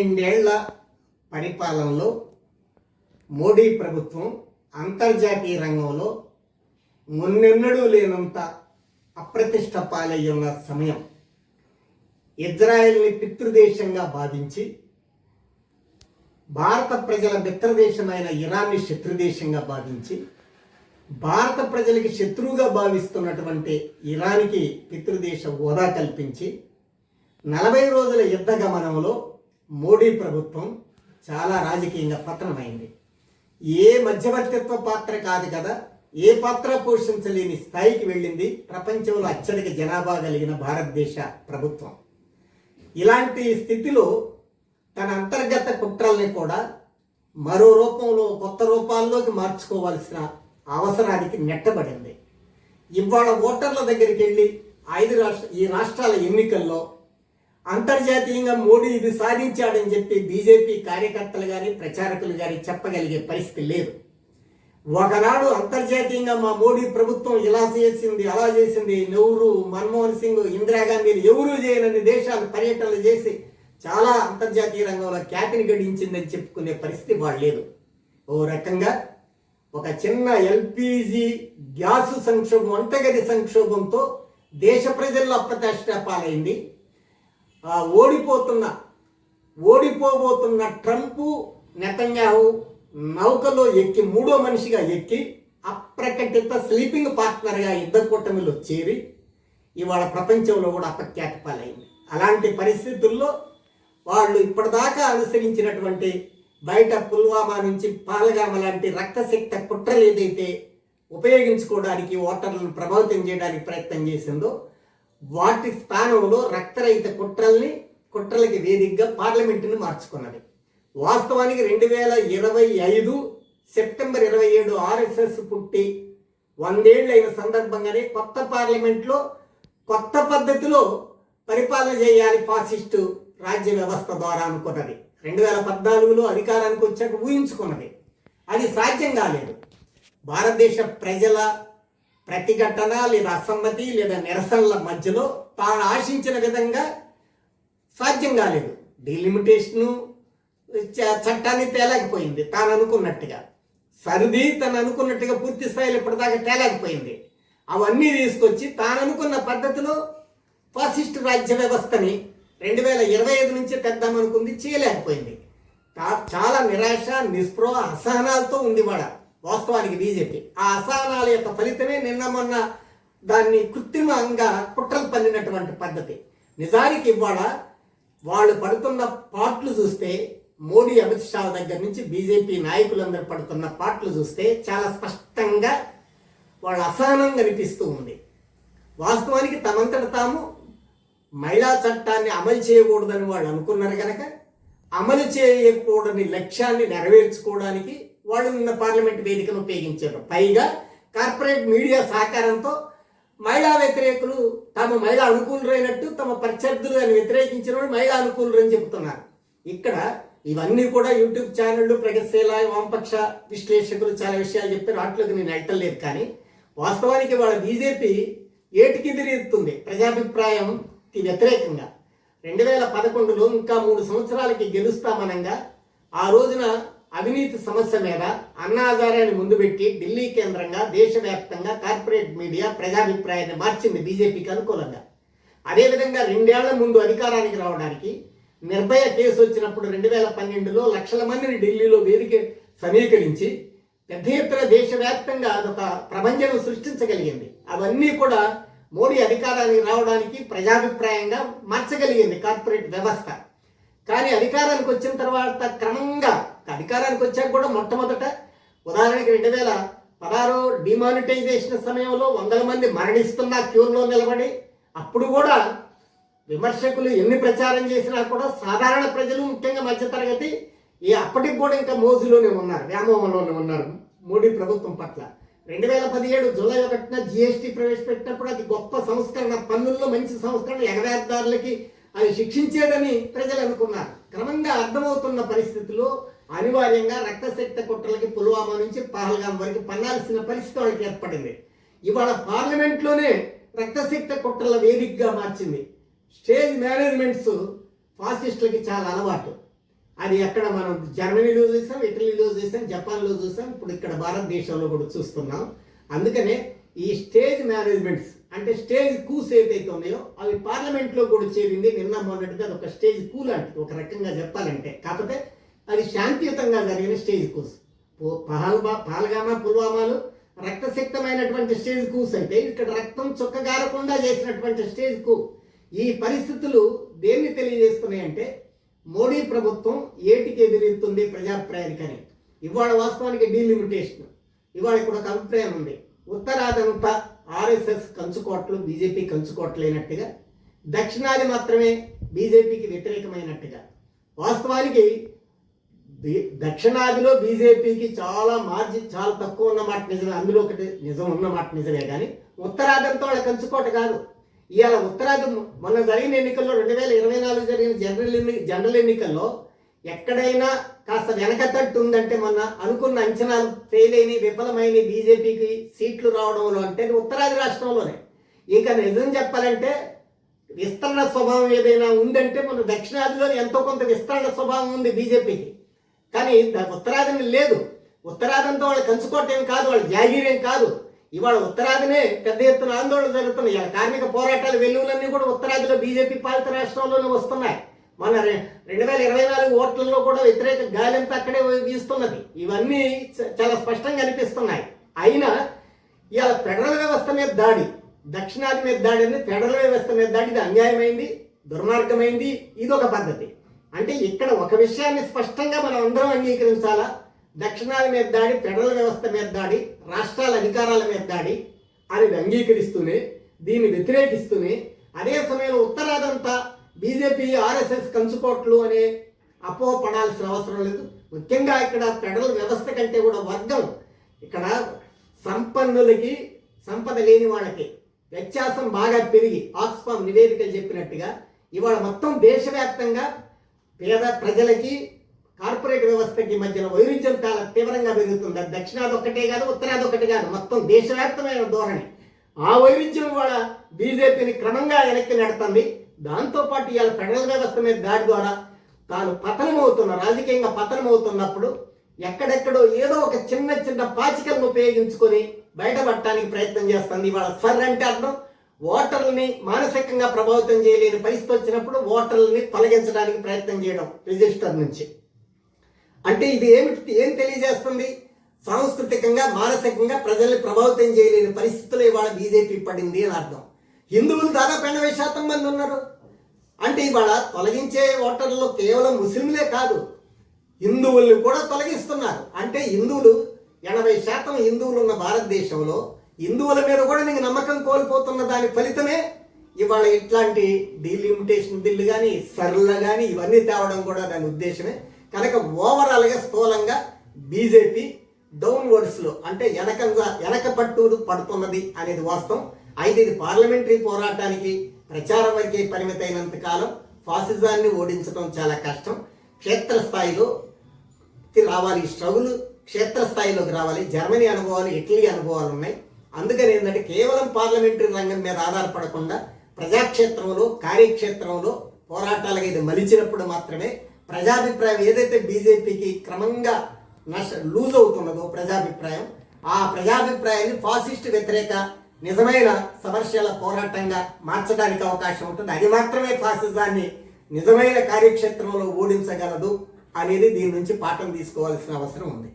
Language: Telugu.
12 పరిపాలనలో మోడీ ప్రభుత్వం అంతర్జాతీయ రంగంలో మున్నెన్నడూ లేనంత అప్రతిష్ట పాలయ్యున్న సమయం. ఇజ్రాయెల్ని పితృదేశంగా భావించి భారత ప్రజల మిత్రదేశమైన ఇరాన్ని శత్రుదేశంగా భావించి భారత ప్రజలకి శత్రువుగా భావిస్తున్నటువంటి ఇరాన్కి పితృదేశ హోదా కల్పించి 40 రోజుల యుద్ధ గమనంలో మోడీ ప్రభుత్వం చాలా రాజకీయంగా పతనమైంది. ఏ మధ్యవర్తిత్వ పాత్ర కాదు కదా, ఏ పాత్ర పోషించలేని స్థాయికి వెళ్ళింది ప్రపంచంలో అత్యధిక జనాభా కలిగిన భారతదేశ ప్రభుత్వం. ఇలాంటి స్థితిలో తన అంతర్గత కుట్రల్ని కూడా మరో రూపంలో కొత్త రూపాల్లోకి మార్చుకోవాల్సిన అవసరానికి నెట్టబడింది. ఇవాళ ఓటర్ల దగ్గరికి వెళ్ళి ఈ రాష్ట్రాల ఎన్నికల్లో అంతర్జాతీయంగా మోడీ ఇది సాధించాడని చెప్పి బీజేపీ కార్యకర్తలు కానీ ప్రచారకులు కానీ చెప్పగలిగే పరిస్థితి లేదు. ఒకనాడు అంతర్జాతీయంగా మా మోడీ ప్రభుత్వం ఇలా చేసింది అలా చేసింది, నెహ్రూ, మన్మోహన్ సింగ్, ఇందిరాగాంధీలు ఎవరూ చేయనన్ని దేశాలు పర్యటనలు చేసి చాలా అంతర్జాతీయ రంగంలో ఖ్యాతిని గడించిందని చెప్పుకునే పరిస్థితి వాళ్ళు లేదు. ఓ రకంగా ఒక చిన్న ఎల్పిజి గ్యాస్ సంక్షోభం, వంటగది సంక్షోభంతో దేశ ప్రజల్లో అప్రతిష్ట పాలైంది. ఓడిపోబోతున్న ట్రంప్, నెతన్యాహు నౌకలో ఎక్కి మూడో మనిషిగా ఎక్కి అప్రకటిత స్లీపింగ్ పార్ట్నర్గా యుద్ధ కూటమిలో చేరి ఇవాళ ప్రపంచంలో కూడా అపఖ్యాతి పాలైంది. అలాంటి పరిస్థితుల్లో వాళ్ళు ఇప్పటిదాకా అనుసరించినటువంటి బయట పుల్వామా నుంచి పహల్గామ్ లాంటి రక్తశక్త కుట్రలు ఏదైతే ఉపయోగించుకోవడానికి ఓటర్లను ప్రభావితం చేయడానికి ప్రయత్నం చేసిందో వాటి స్థానంలో రక్తరహిత కుట్రలకి వేదికగా పార్లమెంటును మార్చుకున్నది. వాస్తవానికి 2025 సెప్టెంబర్ 27 ఆర్ఎస్ఎస్ పుట్టి 100 ఏళ్ళు అయిన సందర్భంగానే కొత్త పార్లమెంట్లో కొత్త పద్ధతిలో పరిపాలన చేయాలి ఫాసిస్టు రాజ్య వ్యవస్థ ద్వారా అనుకున్నది. 2014లో అధికారానికి వచ్చాక ఊహించుకున్నది. అది సాధ్యం కాలేదు. భారతదేశ ప్రజల ప్రతిఘటన లేదా అసమ్మతి లేదా నిరసనల మధ్యలో తాను ఆశించిన విధంగా సాధ్యం కాలేదు. డిలిమిటేషను చట్టాన్ని తేలేకపోయింది. తాను అనుకున్నట్టుగా సరిది తను అనుకున్నట్టుగా పూర్తి స్థాయిలో ఇప్పటిదాకా తేలేకపోయింది. అవన్నీ తీసుకొచ్చి తాను అనుకున్న పద్ధతిలో ఫాసిస్ట్ రాజ్య వ్యవస్థని 2025 నుంచి తెద్దామనుకుంది, చేయలేకపోయింది. చాలా నిరాశ, నిస్పృహ, అసహనాలతో ఉంది వాడ వాస్తవానికి బీజేపీ. ఆ అసహనాల యొక్క ఫలితమే నిన్న మొన్న దాన్ని కృత్రిమంగా కుట్రలు పన్నినటువంటి పద్ధతి. నిజానికి ఇవాళ వాళ్ళు పడుతున్న పాట్లు చూస్తే, మోడీ, అమిత్ షా దగ్గర నుంచి బీజేపీ నాయకులందరూ పడుతున్న పాట్లు చూస్తే చాలా స్పష్టంగా వాళ్ళ అసహనం కనిపిస్తూ ఉంది. వాస్తవానికి తమంతట తాము మహిళా చట్టాన్ని అమలు చేయకూడదని వాళ్ళు అనుకున్నారు కనుక అమలు చేయకూడని లక్ష్యాన్ని నెరవేర్చుకోవడానికి వాళ్ళు నిన్న పార్లమెంట్ వేదికను ఉపయోగించారు. పైగా కార్పొరేట్ మీడియా సహకారంతో మహిళా వ్యతిరేకులు తాము మహిళా అనుకూలురైనట్టు తమ ప్రత్యర్థులు అని వ్యతిరేకించిన వాళ్ళు మహిళా అనుకూలు అని చెబుతున్నారు. ఇక్కడ ఇవన్నీ కూడా యూట్యూబ్ ఛానళ్ళు, ప్రగతిశీల, వామపక్ష విశ్లేషకులు చాలా విషయాలు చెప్పారు. వాటిలోకి నేను వెళ్ళలేదు. కానీ వాస్తవానికి వాళ్ళ బీజేపీ ఏటికి ఎదురెత్తుంది ప్రజాభిప్రాయంకి వ్యతిరేకంగా. 2011లో ఇంకా 3 సంవత్సరాలకి గెలుస్తామనంగా ఆ రోజున అవినీతి సమస్య మీద అన్నా హజారేని ముందు పెట్టి ఢిల్లీ కేంద్రంగా దేశవ్యాప్తంగా కార్పొరేట్ మీడియా ప్రజాభిప్రాయాన్ని మార్చింది బీజేపీకి అనుకూలంగా. అదేవిధంగా 2 ఏళ్ల ముందు అధికారానికి రావడానికి నిర్భయ కేసు వచ్చినప్పుడు 2012లో లక్షల మందిని ఢిల్లీలో వేదిక సమీకరించి పెద్ద ఎత్తున దేశవ్యాప్తంగా అదొక ప్రభంజనం సృష్టించగలిగింది. అవన్నీ కూడా మోడీ అధికారానికి రావడానికి ప్రజాభిప్రాయంగా మార్చగలిగింది కార్పొరేట్ వ్యవస్థ. కానీ అధికారానికి వచ్చిన తర్వాత క్రమంగా అధికారానికి వచ్చాక కూడా మొట్టమొదట ఉదాహరణకి 2016 డిమానిటైజేషన్ సమయంలో 100 మంది మరణిస్తున్నా క్యూర్లో నిలబడి, అప్పుడు కూడా విమర్శకులు ఎన్ని ప్రచారం చేసినా కూడా సాధారణ ప్రజలు, ముఖ్యంగా మధ్యతరగతి అప్పటికి కూడా ఇంకా మోజులోనే ఉన్నారు, వ్యామోహంలోనే ఉన్నారు మోడీ ప్రభుత్వం పట్ల. 2017 జూలై 1న జిఎస్టీ ప్రవేశపెట్టినప్పుడు అది గొప్ప సంస్కరణ, పన్నుల్లో మంచి సంస్కరణ, ఎగవేతదారులకి అది శిక్షించేదని ప్రజలు అనుకున్నారు. క్రమంగా అర్థమవుతున్న పరిస్థితుల్లో అనివార్యంగా రక్తశక్త కుట్రలకి పుల్వామా నుంచి పహల్గామ్ వరకు పన్నాల్సిన పరిస్థితి వాళ్ళకి ఏర్పడింది. ఇవాళ పార్లమెంట్లోనే రక్తశక్త కుట్రల వేదికగా మార్చింది. స్టేజ్ మేనేజ్మెంట్స్ ఫాసిస్టులకి చాలా అలవాటు. అది ఎక్కడ మనం జర్మనీలో చూసాం, ఇటలీలో చూసాం, జపాన్లో చూసాం, ఇప్పుడు ఇక్కడ భారతదేశంలో కూడా చూస్తున్నాం. అందుకనే ఈ స్టేజ్ మేనేజ్మెంట్స్ అంటే స్టేజ్ కూస్ ఏదైతే ఉన్నాయో అవి పార్లమెంట్లో కూడా చేరింది. నిన్న మొన్నటిగా అది ఒక స్టేజ్ కూ లాంటిది ఒక రకంగా చెప్పాలంటే. కాకపోతే అది శాంతియుతంగా జరిగిన స్టేజ్ కూస్. పహల్గామా, పుల్వామాలు రక్తసిక్తమైనటువంటి స్టేజ్ కూస్ అయితే ఇక్కడ రక్తం చుక్కగారకుండా చేసినటువంటి స్టేజ్ కూ. ఈ పరిస్థితులు దేన్ని తెలియజేస్తున్నాయంటే మోడీ ప్రభుత్వం ఏటికి ఎదిరిస్తుంది ప్రజాభిప్రాయానికని. ఇవాళ వాస్తవానికి డీలిమిటేషన్. ఇవాళ ఇక్కడ ఒక అభిప్రాయం ఉంది, ఉత్తరాదంతా ఆర్ఎస్ఎస్ కంచుకోట్లు, బీజేపీ కంచుకోట్లు అయినట్టుగా, దక్షిణాది మాత్రమే బీజేపీకి వ్యతిరేకమైనట్టుగా. వాస్తవానికి దక్షిణాదిలో బీజేపీకి చాలా మార్జిన్ చాలా తక్కువ ఉన్నమాట నిజమే, అందులో ఒకటి నిజం ఉన్నమాట నిజమే. కానీ ఉత్తరాదంతో వాళ్ళ కంచుకోట కాదు. ఇవాళ ఉత్తరాది మొన్న జరిగిన ఎన్నికల్లో 2024 జరిగిన జనరల్ ఎన్నికల్లో ఎక్కడైనా కాస్త వెనకతట్టు ఉందంటే మొన్న అనుకున్న అంచనాలు ఫెయిల్ అయిన విఫలమైన బీజేపీకి సీట్లు రావడంలో అంటే ఉత్తరాది రాష్ట్రంలోనే. ఇంకా నిజం చెప్పాలంటే విస్తరణ స్వభావం ఏదైనా ఉందంటే మన దక్షిణాదిలో ఎంతో కొంత విస్తరణ స్వభావం ఉంది బీజేపీకి. కానీ ఉత్తరాదిని లేదు. ఉత్తరాదంతో వాళ్ళు కంచుకోవటం కాదు, వాళ్ళు జాగీరేం కాదు. ఇవాళ ఉత్తరాదినే పెద్ద ఎత్తున ఆందోళన జరుగుతున్నాయి. ఇవాళ కార్మిక పోరాటాల వెలుగులన్నీ కూడా ఉత్తరాదిలో బీజేపీ పాలిత రాష్ట్రంలోనే వస్తున్నాయి. మన 2024 ఓట్లలో కూడా వ్యతిరేక గాలి అంతా అక్కడే వీస్తున్నది. ఇవన్నీ చాలా స్పష్టంగా అనిపిస్తున్నాయి. అయినా ఇవాళ ఫెడరల్ వ్యవస్థ మీద దాడి, దక్షిణాది మీద దాడి అనేది ఫెడరల్ వ్యవస్థ మీద దాడి. ఇది అన్యాయమైంది, దుర్మార్గమైంది. ఇది ఒక పద్ధతి. అంటే ఇక్కడ ఒక విషయాన్ని స్పష్టంగా మనం అందరం అంగీకరించాలా, దక్షిణాది మీద దాడి, ఫెడరల్ వ్యవస్థ మీద దాడి, రాష్ట్రాల అధికారాల మీద దాడి అనేది అంగీకరిస్తూనే దీన్ని వ్యతిరేకిస్తూనే అదే సమయంలో ఉత్తరాదంతా బీజేపీ ఆర్ఎస్ఎస్ కంచుకోట్లు అనే అపోహ పడాల్సిన అవసరం లేదు. ముఖ్యంగా ఇక్కడ ఫెడరల్ వ్యవస్థ కంటే కూడా వర్గం, ఇక్కడ సంపన్నులకి సంపద లేని వాళ్ళకి వ్యత్యాసం బాగా పెరిగి ఆక్స్ఫామ్ నివేదికలు చెప్పినట్టుగా ఇవాళ మొత్తం దేశవ్యాప్తంగా పేద ప్రజలకి కార్పొరేట్ వ్యవస్థకి మధ్యన వైరుధ్యం చాలా తీవ్రంగా పెరుగుతుంది. అది దక్షిణాది ఒక్కటే కాదు, ఉత్తరాది ఒకటి కాదు, మొత్తం దేశవ్యాప్తమైన ధోరణి. ఆ వైరుధ్యం కూడా బీజేపీని క్రమంగా వెనక్కి నెడుతుంది. దాంతోపాటు ఇవాళ ఫెడరల్ వ్యవస్థ మీద దాడి ద్వారా తాను పతనమవుతున్న, రాజకీయంగా పతనమవుతున్నప్పుడు ఎక్కడెక్కడో ఏదో ఒక చిన్న చిన్న పాచికలను ఉపయోగించుకొని బయటపడటానికి ప్రయత్నం చేస్తుంది. ఇవాళ ఫర్ అంటే అర్థం ఓటర్లని మానసికంగా ప్రభావితం చేయలేని పరిస్థితి వచ్చినప్పుడు ఓటర్లని తొలగించడానికి ప్రయత్నం చేయడం రిజిస్టర్ నుంచి. అంటే ఇది ఏం తెలియజేస్తుంది? సాంస్కృతికంగా మానసికంగా ప్రజల్ని ప్రభావితం చేయలేని పరిస్థితుల్లో ఇవాళ బీజేపీ పడింది అని అర్థం. హిందువులు దాదాపు 80% మంది ఉన్నారు. అంటే ఇవాళ తొలగించే ఓటర్లలో కేవలం ముస్లింలే కాదు, హిందువుల్ని కూడా తొలగిస్తున్నారు. అంటే హిందువులు 80% హిందువులు ఉన్న భారతదేశంలో హిందువుల మీద కూడా నీకు నమ్మకం కోల్పోతున్న దాని ఫలితమే ఇవాళ ఇట్లాంటి డీలిమిటేషన్ బిల్లు కానీ సర్ల కానీ ఇవన్నీ తేవడం కూడా దాని ఉద్దేశమే. కనుక ఓవరాల్గా స్థూలంగా బీజేపీ డౌన్వర్డ్స్లో అంటే వెనక పట్టుడు పడుతున్నది అనేది వాస్తవం. అయితే ఇది పార్లమెంటరీ పోరాటానికి ప్రచారం వరకే పరిమితమైనంత కాలం ఫాసిజాన్ని ఓడించడం చాలా కష్టం. క్షేత్రస్థాయిలో రావాలి, స్ట్రగుల్ క్షేత్రస్థాయిలోకి రావాలి. జర్మనీ అనుభవాలు, ఇటలీ అనుభవాలు ఉన్నాయి. అందుకని ఏంటంటే కేవలం పార్లమెంటరీ రంగం మీద ఆధారపడకుండా ప్రజాక్షేత్రంలో, కార్యక్షేత్రంలో పోరాటాలుగా ఇది మలిచినప్పుడు మాత్రమే ప్రజాభిప్రాయం ఏదైతే బీజేపీకి క్రమంగా లూజ్ అవుతున్నదో ప్రజాభిప్రాయం, ఆ ప్రజాభిప్రాయాన్ని ఫాసిస్ట్ వ్యతిరేక నిజమైన సమస్యల పోరాటంగా మార్చడానికి అవకాశం ఉంటుంది. అది మాత్రమే ఫాసిజాన్ని నిజమైన కార్యక్షేత్రంలో ఓడించగలదు అనేది దీని నుంచి పాఠం తీసుకోవాల్సిన అవసరం ఉంది.